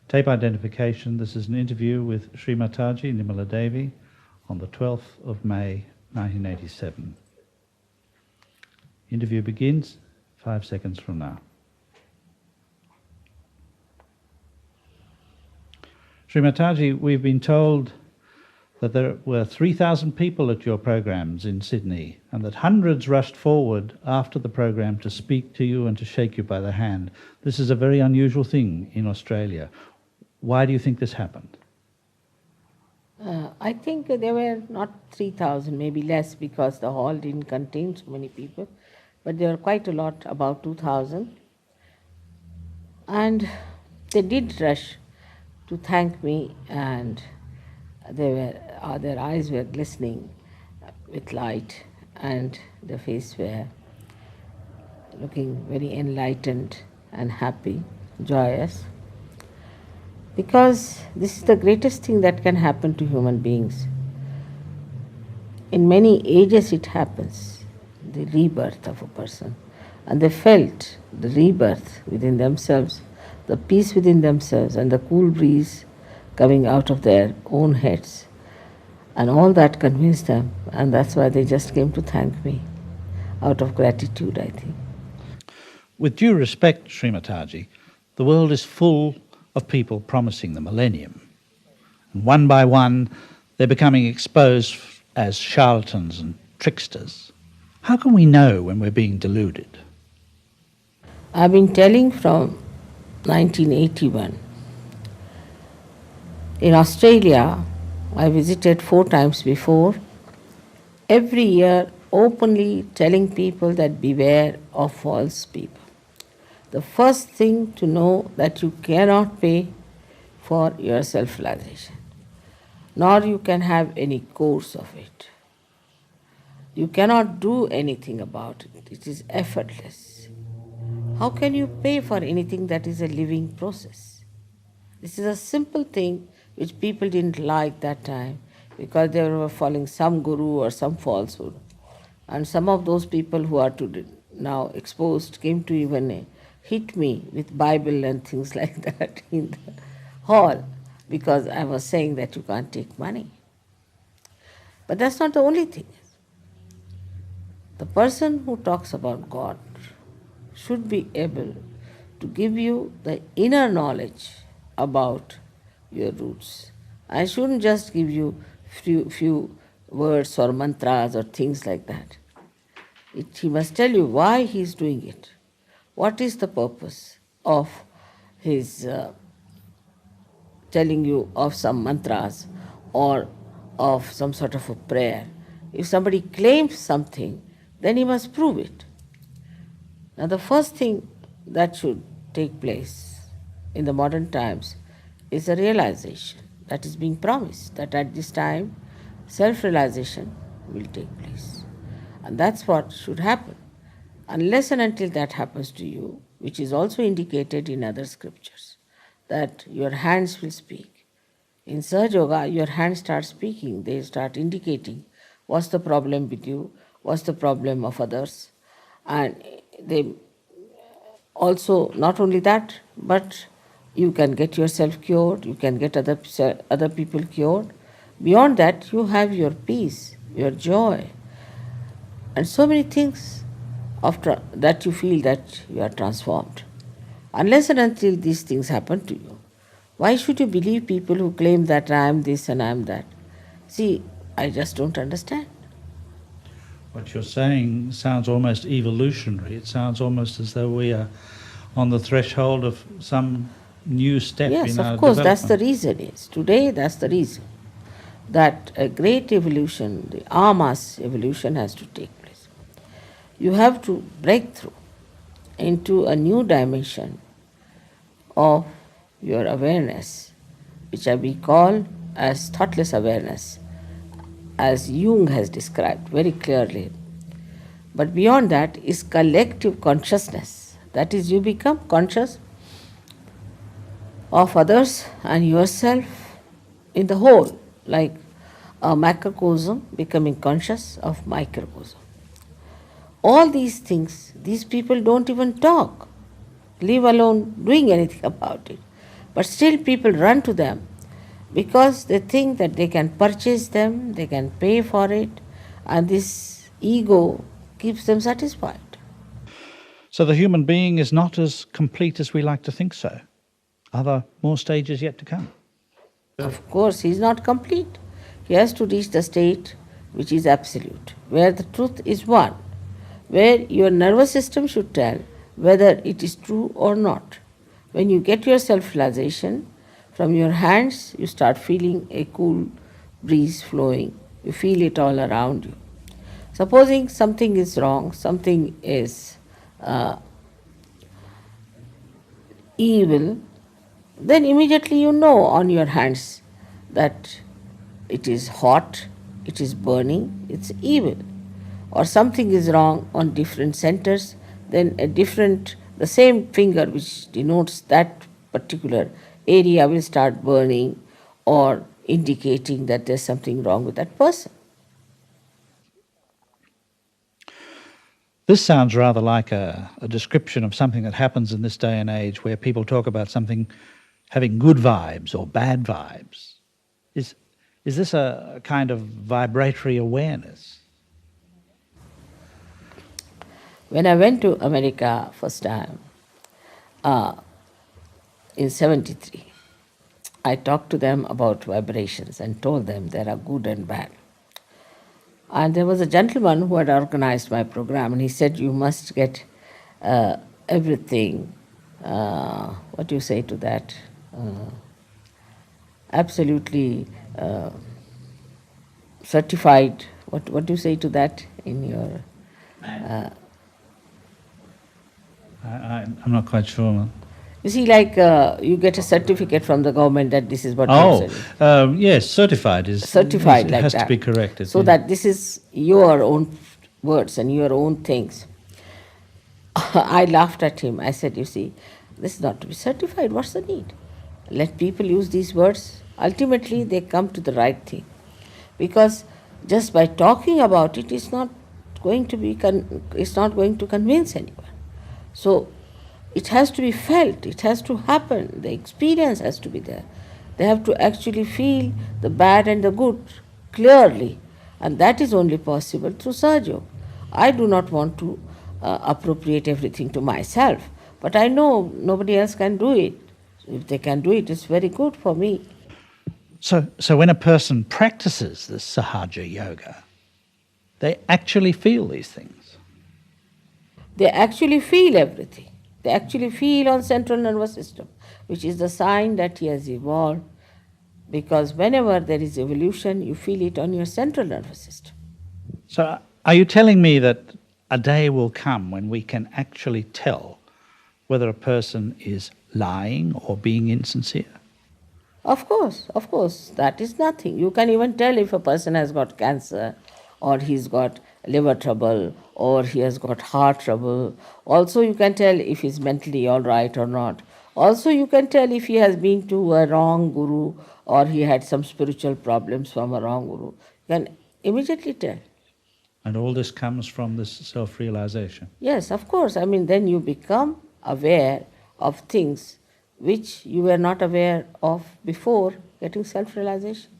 Tape identification. This is an interview with Shri Mathaji, Nimala Devi, on the 12th of May 1987. Interview begins 5 seconds from now. Shri Mathaji, we've been told that there were 3,000 people at your programs in Sydney and that hundreds rushed forward after the program to speak to you and to shake you by the hand. This is a very unusual thing in Australia. Why do you think this happened? I think there were not 3,000, maybe less, because the hall didn't contain so many people, but there were quite a lot, about 2,000. And they did rush to thank me, and their eyes were glistening with light, and their faces were looking very enlightened and happy, joyous. Because this is the greatest thing that can happen to human beings. In many ages it happens, the rebirth of a person. And they felt the rebirth within themselves, the peace within themselves, and the cool breeze coming out of their own heads. And all that convinced them, and that's why they just came to thank me, out of gratitude, I think. With due respect, Shri Mathaji, the world is full of people promising the millennium. And one by one, they're becoming exposed as charlatans and tricksters. How can we know when we're being deluded? I've been telling from 1981. In Australia, I visited 4 times before, every year openly telling people that beware of false people. The first thing to know that you cannot pay for your self-realization, nor you can have any course of it. You cannot do anything about it. It is effortless. How can you pay for anything that is a living process? This is a simple thing which people didn't like that time because they were following some guru or some falsehood. And some of those people who are now exposed came to even hit me with Bible and things like that in the hall because I was saying that you can't take money. But that's not the only thing. The person who talks about God should be able to give you the inner knowledge about your roots. I shouldn't just give you few words or mantras or things like that. He must tell you why he is doing it. What is the purpose of his telling you of some mantras or of some sort of a prayer? If somebody claims something, then he must prove it. Now the first thing that should take place in the modern times is a realization that is being promised, that at this time self-realization will take place. And that's what should happen. Unless and until that happens to you, which is also indicated in other scriptures, that your hands will speak. In Sahaja Yoga, your hands start speaking. They start indicating what's the problem with you, what's the problem of others. And they also, not only that, but you can get yourself cured, you can get other people cured. Beyond that, you have your peace, your joy, and so many things after that you feel that you are transformed. Unless and until these things happen to you, why should you believe people who claim that I am this and I am that? See, I just don't understand. What you're saying sounds almost evolutionary. It sounds almost as though we are on the threshold of some new step in our development. Yes, of course, that's the reason. Today, that's the reason. That a great evolution, the Amas evolution has to take place. You have to break through into a new dimension of your awareness, which we call as thoughtless awareness, as Jung has described very clearly. But beyond that is collective consciousness. That is, you become conscious of others and yourself in the whole, like a macrocosm becoming conscious of microcosm. All these things, these people don't even talk, leave alone doing anything about it. But still people run to them because they think that they can purchase them, they can pay for it, and this ego keeps them satisfied. So the human being is not as complete as we like to think so. Are there more stages yet to come? Of course, he is not complete. He has to reach the state which is absolute, where the truth is one, where your nervous system should tell whether it is true or not. When you get your self-realization, from your hands you start feeling a cool breeze flowing. You feel it all around you. Supposing something is wrong, something is evil, then immediately you know on your hands that it is hot, it is burning, it's evil. Or something is wrong on different centers, then the same finger which denotes that particular area will start burning or indicating that there's something wrong with that person. This sounds rather like a description of something that happens in this day and age where people talk about something having good vibes or bad vibes. Is this a kind of vibratory awareness? When I went to America first time, in 73, I talked to them about vibrations and told them there are good and bad. And there was a gentleman who had organized my program, and he said, you must get everything, what do you say to that? Absolutely certified. What do you say to that in your... I'm not quite sure. You see, like you get a certificate from the government that this is what you said. Yes, certified certified like has that. to be corrected. So that this is your own words and your own things. I laughed at him. I said, you see, this is not to be certified. What's the need? Let people use these words. Ultimately, they come to the right thing. Because just by talking about it, it's not going to convince anyone. So it has to be felt, it has to happen, the experience has to be there. They have to actually feel the bad and the good clearly, and that is only possible through Sahaja. I do not want to appropriate everything to myself, but I know nobody else can do it. If they can do it, it's very good for me. So when a person practices this Sahaja yoga, they actually feel these things. They actually feel everything. They actually feel on central nervous system, which is the sign that he has evolved, because whenever there is evolution, you feel it on your central nervous system. So are you telling me that a day will come when we can actually tell whether a person is lying or being insincere? Of course, that is nothing. You can even tell if a person has got cancer, or he's got liver trouble, or he has got heart trouble. Also you can tell if he's mentally all right or not. Also you can tell if he has been to a wrong guru, or he had some spiritual problems from a wrong guru. You can immediately tell. And all this comes from this self-realization? Yes, of course. I mean, then you become aware of things which you were not aware of before getting self-realization.